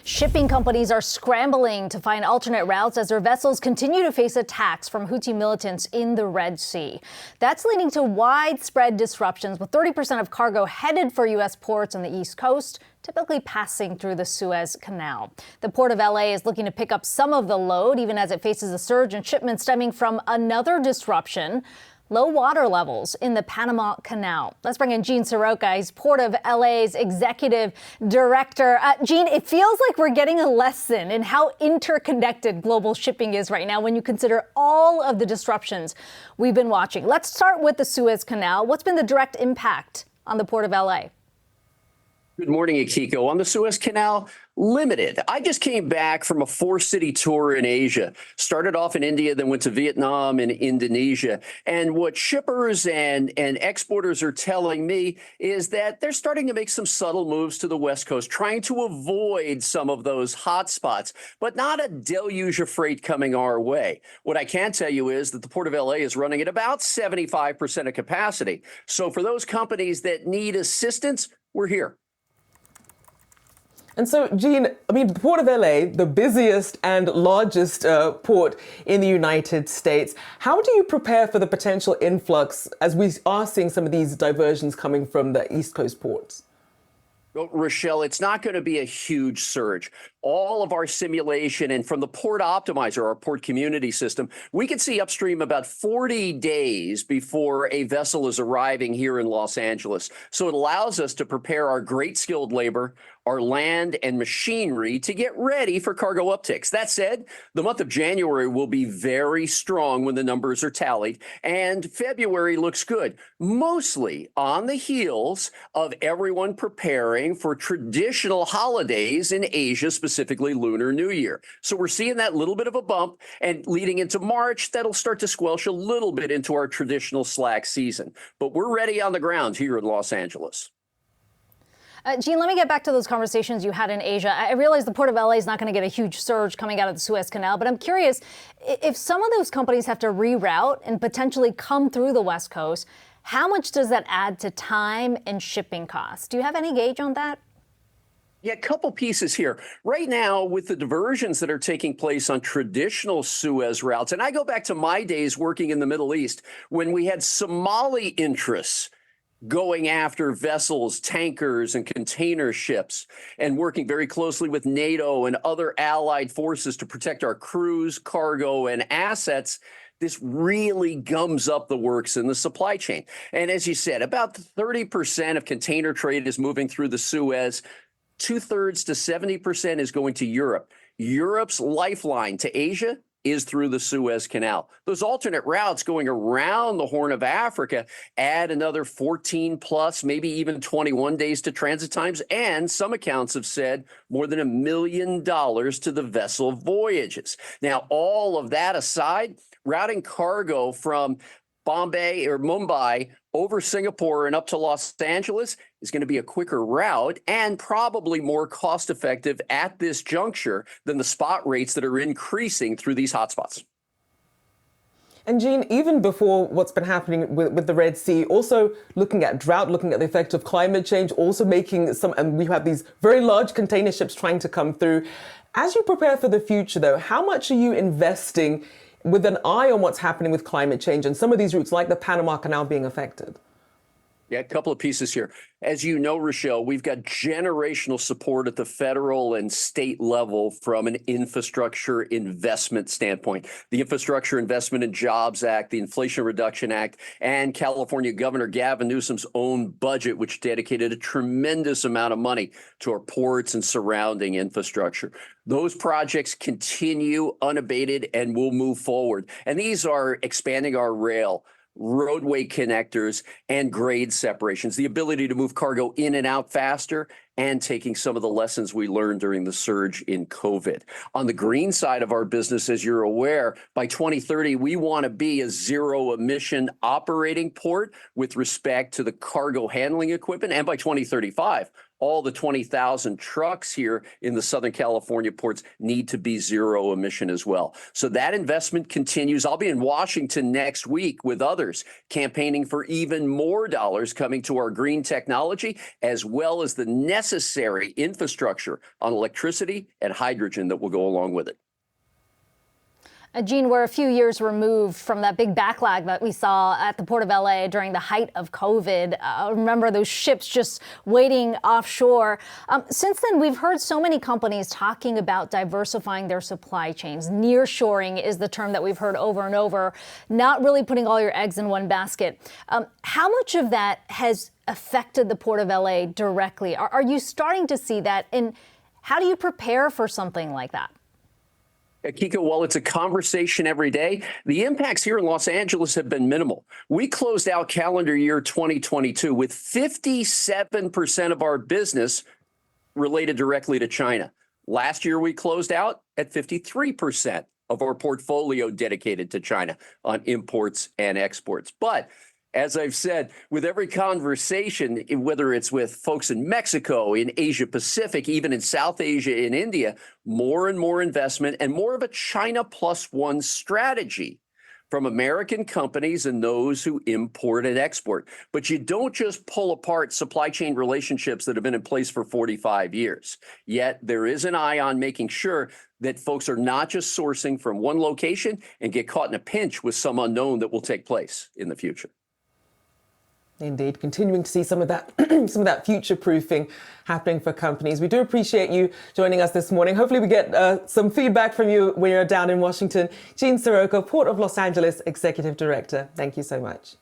Shipping companies are scrambling to find alternate routes as their vessels continue to face attacks from Houthi militants in the Red Sea. That's leading to widespread disruptions, with 30% of cargo headed for U.S. ports on the East Coast, typically passing through the Suez Canal. The Port of LA is looking to pick up some of the load, even as it faces a surge in shipments stemming from another disruption: low water levels in the Panama Canal. Let's bring in Gene Seroka. He's Port of LA's executive director. Gene, it feels like we're getting a lesson in how interconnected global shipping is right now when you consider all of the disruptions we've been watching. Let's start with the Suez Canal. What's been the direct impact on the Port of LA? Good morning, Akiko. On the Suez Canal, limited. I just came back from a 4-city tour in Asia. Started off in India, then went to Vietnam and Indonesia. And what shippers and exporters are telling me is that they're starting to make some subtle moves to the West Coast, trying to avoid some of those hot spots, but not a deluge of freight coming our way. What I can tell you is that the Port of LA is running at about 75% of capacity. So for those companies that need assistance, we're here. And so, Gene, the Port of LA, the busiest and largest port in the United States, how do you prepare for the potential influx as we are seeing some of these diversions coming from the East Coast ports? Well, Rachelle, it's not going to be a huge surge. All of our simulation and from the Port Optimizer, our port community system, we can see upstream about 40 days before a vessel is arriving here in Los Angeles. So it allows us to prepare our great skilled labor, our land and machinery to get ready for cargo upticks. That said, the month of January will be very strong when the numbers are tallied, and February looks good, mostly on the heels of everyone preparing for traditional holidays in Asia, specifically Lunar New Year. So we're seeing that little bit of a bump, and leading into March, that'll start to squelch a little bit into our traditional slack season. But we're ready on the ground here in Los Angeles. Gene, let me get back to those conversations you had in Asia. I realize the Port of LA is not going to get a huge surge coming out of the Suez Canal, but I'm curious, if some of those companies have to reroute and potentially come through the West Coast, how much does that add to time and shipping costs? Do you have any gauge on that? Yeah, a couple pieces here. Right now, with the diversions that are taking place on traditional Suez routes, and I go back to my days working in the Middle East when we had Somali interests going after vessels, tankers, and container ships, and working very closely with NATO and other allied forces to protect our crews, cargo, and assets. This really gums up the works in the supply chain. And as you said, about 30% of container trade is moving through the Suez. 2/3 to 70% is going to Europe. Europe's lifeline to Asia is through the Suez Canal. Those alternate routes going around the Horn of Africa add another 14 plus, maybe even 21 days to transit times. And some accounts have said more than $1 million to the vessel voyages. Now, all of that aside, routing cargo from Bombay or Mumbai over Singapore and up to Los Angeles is going to be a quicker route and probably more cost effective at this juncture than the spot rates that are increasing through these hotspots. And Gene, even before what's been happening with the Red Sea, also looking at drought, looking at the effect of climate change, also making some, and we have these very large container ships trying to come through. As you prepare for the future, though, how much are you investing with an eye on what's happening with climate change and some of these routes like the Panama Canal being affected? Yeah, a couple of pieces here. As you know, Rachelle, we've got generational support at the federal and state level from an infrastructure investment standpoint. The Infrastructure Investment and Jobs Act, the Inflation Reduction Act, and California Governor Gavin Newsom's own budget, which dedicated a tremendous amount of money to our ports and surrounding infrastructure. Those projects continue unabated and will move forward. And these are expanding our rail, roadway connectors, and grade separations, the ability to move cargo in and out faster, and taking some of the lessons we learned during the surge in COVID. On the green side of our business, as you're aware, by 2030, we want to be a zero-emission operating port with respect to the cargo handling equipment. And by 2035, all the 20,000 trucks here in the Southern California ports need to be zero emission as well. So that investment continues. I'll be in Washington next week with others campaigning for even more dollars coming to our green technology, as well as the necessary infrastructure on electricity and hydrogen that will go along with it. Jean, we're a few years removed from that big backlog that we saw at the Port of LA during the height of COVID. Remember those ships just waiting offshore. Since then, we've heard so many companies talking about diversifying their supply chains. Nearshoring is the term that we've heard over and over, not really putting all your eggs in one basket. How much of that has affected the Port of LA directly? Are you starting to see that? And how do you prepare for something like that? Akiko, while it's a conversation every day, the impacts here in Los Angeles have been minimal. We closed out calendar year 2022 with 57% of our business related directly to China. Last year, we closed out at 53% of our portfolio dedicated to China on imports and exports. But as I've said, with every conversation, whether it's with folks in Mexico, in Asia Pacific, even in South Asia, in India, more and more investment and more of a China plus one strategy from American companies and those who import and export. But you don't just pull apart supply chain relationships that have been in place for 45 years. Yet there is an eye on making sure that folks are not just sourcing from one location and get caught in a pinch with some unknown that will take place in the future. Indeed, continuing to see some of that some of that future proofing happening for companies. We do appreciate you joining us this morning. Hopefully we get some feedback from you when you're down in Washington. Jean Seroka, Port of Los Angeles Executive Director. Thank you so much.